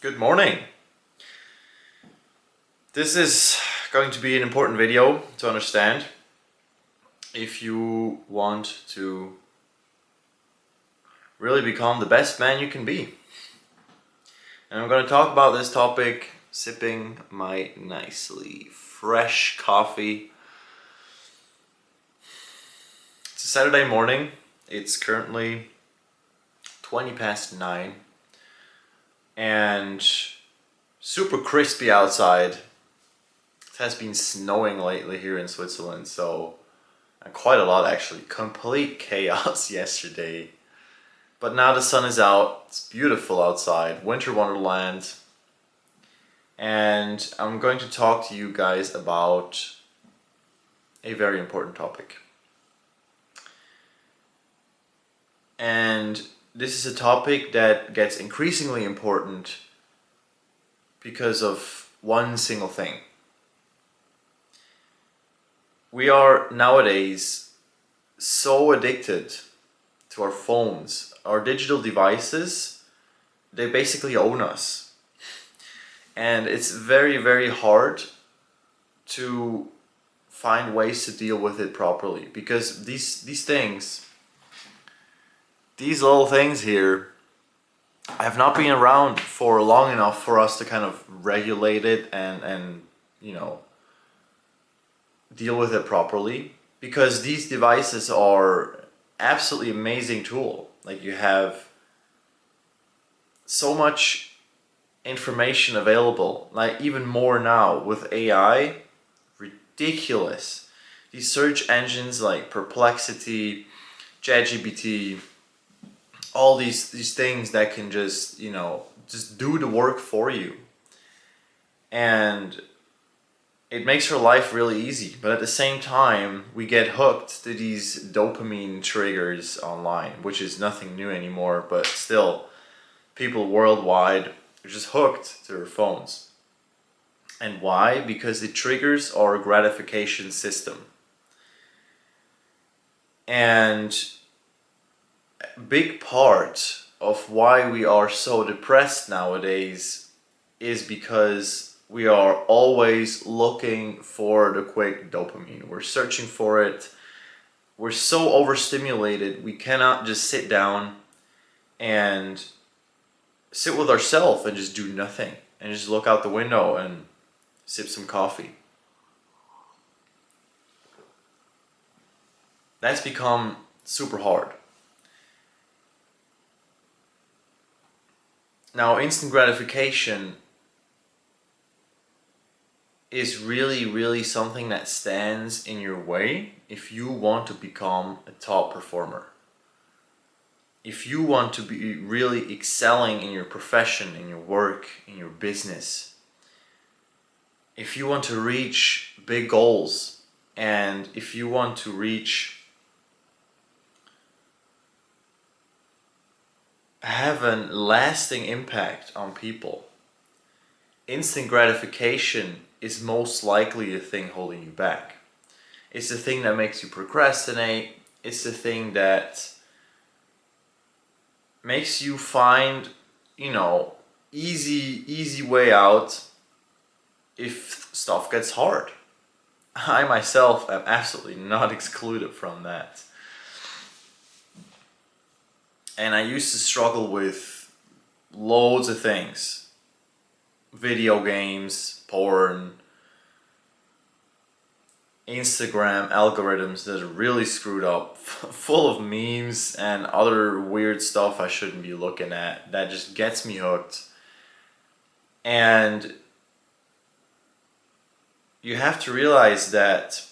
Good morning. This is going to be an important video to understand if you want to really become the best man you can be. And I'm going to talk about this topic sipping my nicely fresh coffee. It's a Saturday morning. It's currently 20 past 9 and super crispy outside. It has been snowing lately here in Switzerland, so quite a lot actually. Complete chaos yesterday. But now the sun is out, it's beautiful outside, winter wonderland. And I'm going to talk to you guys about a very important topic. And this is a topic that gets increasingly important because of one single thing. We are nowadays so addicted to our phones, our digital devices. They basically own us. And it's very, very hard to find ways to deal with it properly, because these little things here have not been around for long enough for us to kind of regulate it and deal with it properly, because these devices are absolutely amazing tool. Like, you have so much information available, like even more now with AI. Ridiculous. These search engines like Perplexity, ChatGPT, all these things that can just do the work for you, and it makes your life really easy. But at the same time, we get hooked to these dopamine triggers online, which is nothing new anymore, but still, people worldwide are just hooked to their phones. And why? Because it triggers our gratification system. And a big part of why we are so depressed nowadays is because we are always looking for the quick dopamine. We're searching for it. We're so overstimulated, we cannot just sit down and sit with ourselves and just do nothing and just look out the window and sip some coffee. That's become super hard. Now, instant gratification is really something that stands in your way if you want to become a top performer. If you want to be really excelling in your profession, in your work, in your business, if you want to reach big goals, and if you want to have a lasting impact on people, instant gratification is most likely the thing holding you back. It's the thing that makes you procrastinate. It's the thing that makes you find, easy way out if stuff gets hard. I myself am absolutely not excluded from that. And I used to struggle with loads of things. Video games, porn, Instagram algorithms that are really screwed up, full of memes and other weird stuff I shouldn't be looking at, that just gets me hooked. And you have to realize that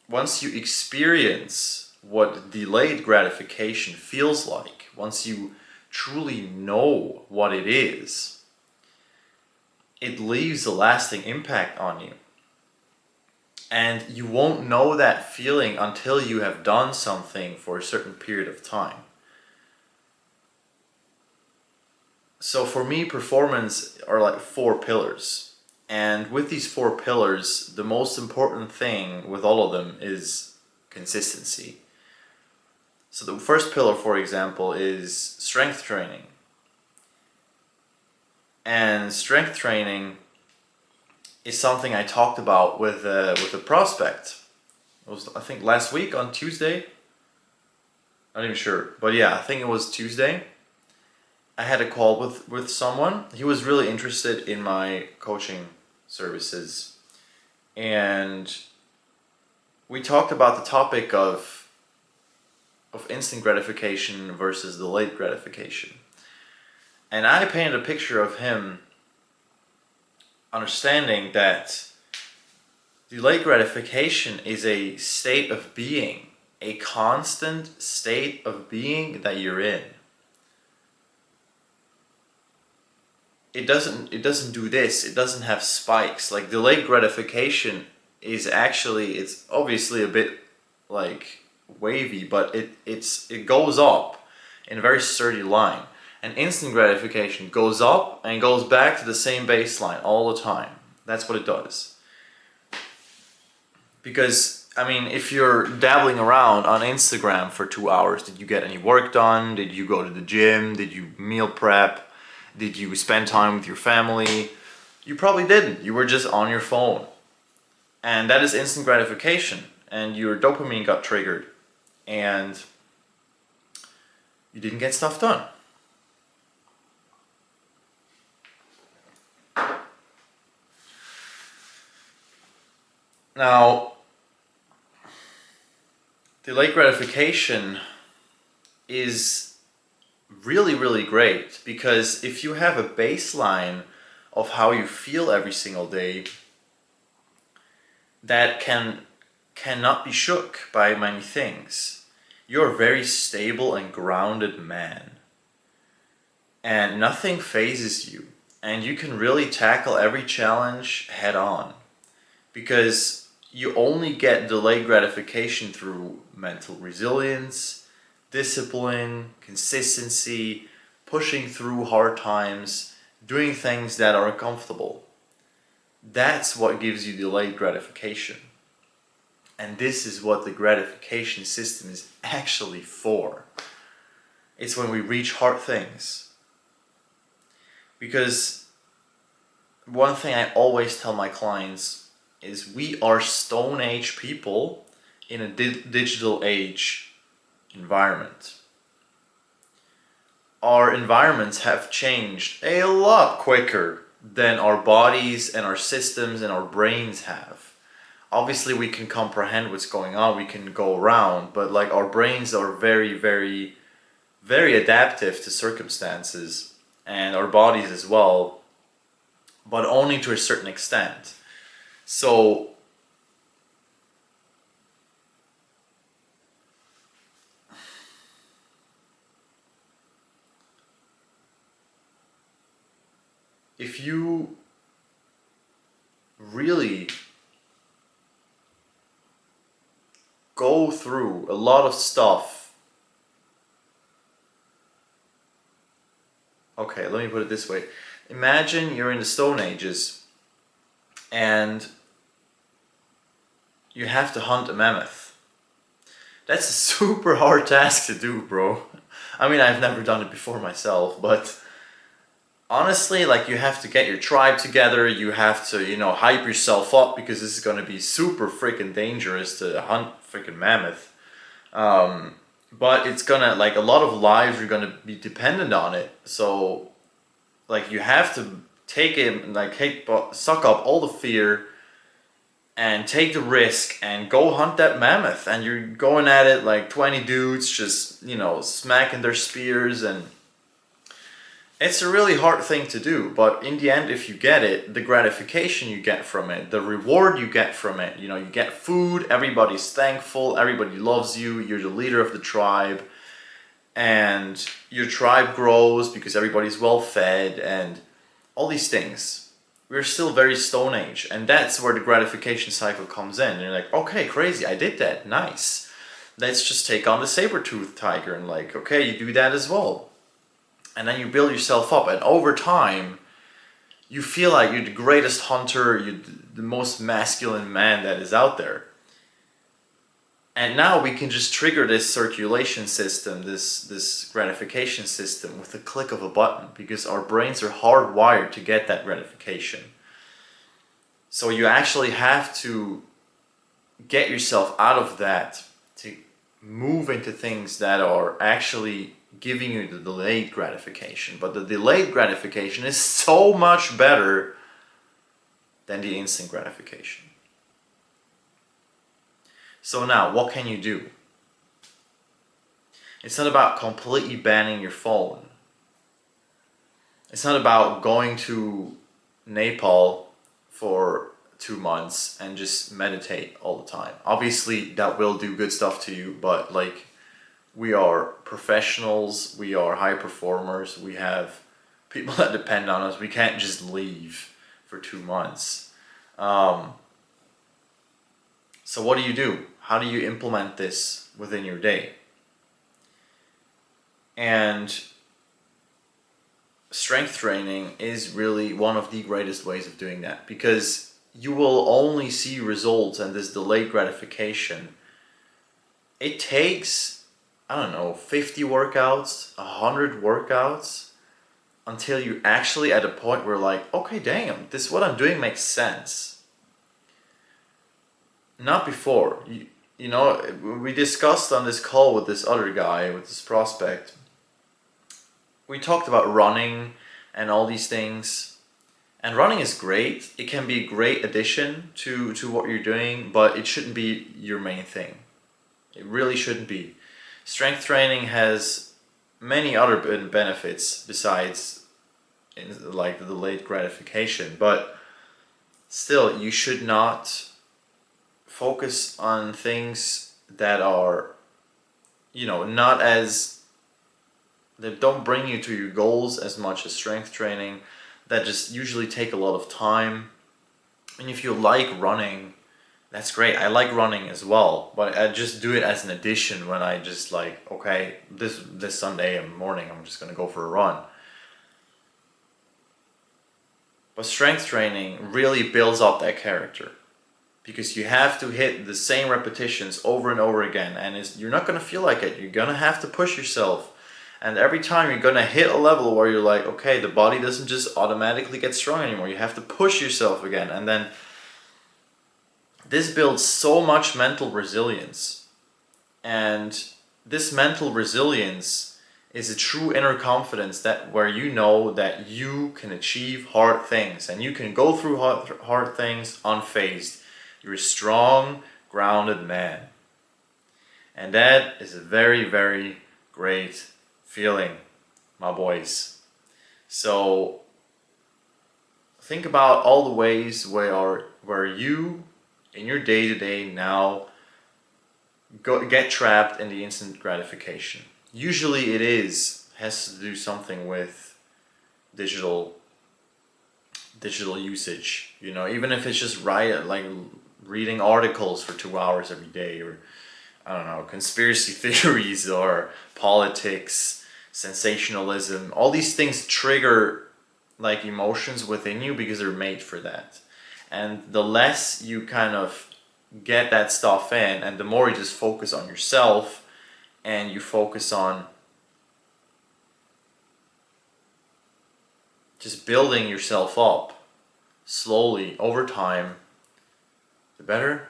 once you experience what delayed gratification feels like, once you truly know what it is, it leaves a lasting impact on you. And you won't know that feeling until you have done something for a certain period of time. So for me, performance are like 4 pillars. And with these 4 pillars, the most important thing with all of them is consistency. So the first pillar, for example, is strength training. And strength training is something I talked about with a prospect. It was, I think, last week on Tuesday. Not even sure, but yeah, I think it was Tuesday. I had a call with someone. He was really interested in my coaching services, and we talked about the topic of instant gratification versus delayed gratification. And I painted a picture of him understanding that delayed gratification is a state of being, a constant state of being that you're in. It doesn't do this, it doesn't have spikes. Like delayed gratification is actually, it's obviously a bit like wavy, but it goes up in a very sturdy line. And instant gratification goes up and goes back to the same baseline all the time. That's what it does. Because, I mean, if you're dabbling around on Instagram for 2 hours, did you get any work done? Did you go to the gym? Did you meal prep? Did you spend time with your family? You probably didn't. You were just on your phone. And that is instant gratification. And your dopamine got triggered. And you didn't get stuff done. Now, delayed gratification is really, really great, because if you have a baseline of how you feel every single day, that cannot be shook by many things. You're a very stable and grounded man, and nothing phases you, and you can really tackle every challenge head on, because you only get delayed gratification through mental resilience, discipline, consistency, pushing through hard times, doing things that are uncomfortable. That's what gives you delayed gratification. And this is what the gratification system is actually for. It's when we reach hard things. Because one thing I always tell my clients is we are Stone Age people in a digital age environment. Our environments have changed a lot quicker than our bodies and our systems and our brains have. Obviously we can comprehend what's going on, we can go around, but like our brains are very, very, very adaptive to circumstances, and our bodies as well, but only to a certain extent. So if you really go through a lot of stuff, okay, let me put it this way. Imagine you're in the Stone Ages and you have to hunt a mammoth. That's a super hard task to do, bro. I mean, I've never done it before myself, but honestly, like, you have to get your tribe together, you have to, hype yourself up, because this is gonna be super freaking dangerous to hunt freaking mammoth. But it's gonna, like, a lot of lives are gonna be dependent on it. So, like, you have to take it, like, suck up all the fear and take the risk and go hunt that mammoth. And you're going at it like 20 dudes just, smacking their spears, and it's a really hard thing to do. But in the end, if you get it, the gratification you get from it, the reward you get from it, you get food, everybody's thankful, everybody loves you, you're the leader of the tribe, and your tribe grows because everybody's well fed, and all these things. We're still very Stone Age, and that's where the gratification cycle comes in. And you're like, okay, crazy, I did that, nice. Let's just take on the saber-toothed tiger, and like, okay, you do that as well. And then you build yourself up, and over time, you feel like you're the greatest hunter, you're the most masculine man that is out there. And now we can just trigger this circulation system, this gratification system with the click of a button, because our brains are hardwired to get that gratification. So you actually have to get yourself out of that to move into things that are actually giving you the delayed gratification. But the delayed gratification is so much better than the instant gratification. So now, what can you do? It's not about completely banning your phone. It's not about going to Nepal for 2 months and just meditate all the time. Obviously, that will do good stuff to you, but like, we are professionals, we are high performers, we have people that depend on us. We can't just leave for 2 months. So what do? How do you implement this within your day? And strength training is really one of the greatest ways of doing that, because you will only see results and this delayed gratification. It takes, I don't know, 50 workouts, 100 workouts until you're actually at a point where like, okay, damn, this what I'm doing makes sense. Not before. You know, we discussed on this call with this other guy, with this prospect, we talked about running and all these things. And running is great. It can be a great addition to what you're doing, but it shouldn't be your main thing. It really shouldn't be. Strength training has many other benefits besides like the delayed gratification, but still, you should not focus on things that are, you know, not as, that don't bring you to your goals as much as strength training, that just usually take a lot of time. And if you like running, that's great. I like running as well, but I just do it as an addition when I just like, okay, this Sunday morning I'm just gonna go for a run. But strength training really builds up that character, because you have to hit the same repetitions over and over again, and you're not going to feel like it. You're going to have to push yourself, and every time you're going to hit a level where you're like, okay, the body doesn't just automatically get strong anymore. You have to push yourself again, and then this builds so much mental resilience. And this mental resilience is a true inner confidence, that where you know that you can achieve hard things and you can go through hard things unfazed. You're a strong, grounded man. And that is a very, very great feeling, my boys. So think about all the ways where you, in your day-to-day now, get trapped in the instant gratification. Usually it has to do something with digital usage. You know, even if it's just reading articles for 2 hours every day, or I don't know, conspiracy theories or politics, sensationalism, all these things trigger like emotions within you because they're made for that. And the less you kind of get that stuff in, and the more you just focus on yourself and you focus on just building yourself up slowly over time, the better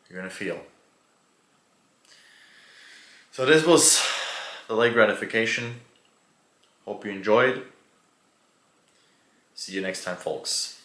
you're going to feel. So this was delayed gratification. Hope you enjoyed. See you next time, folks.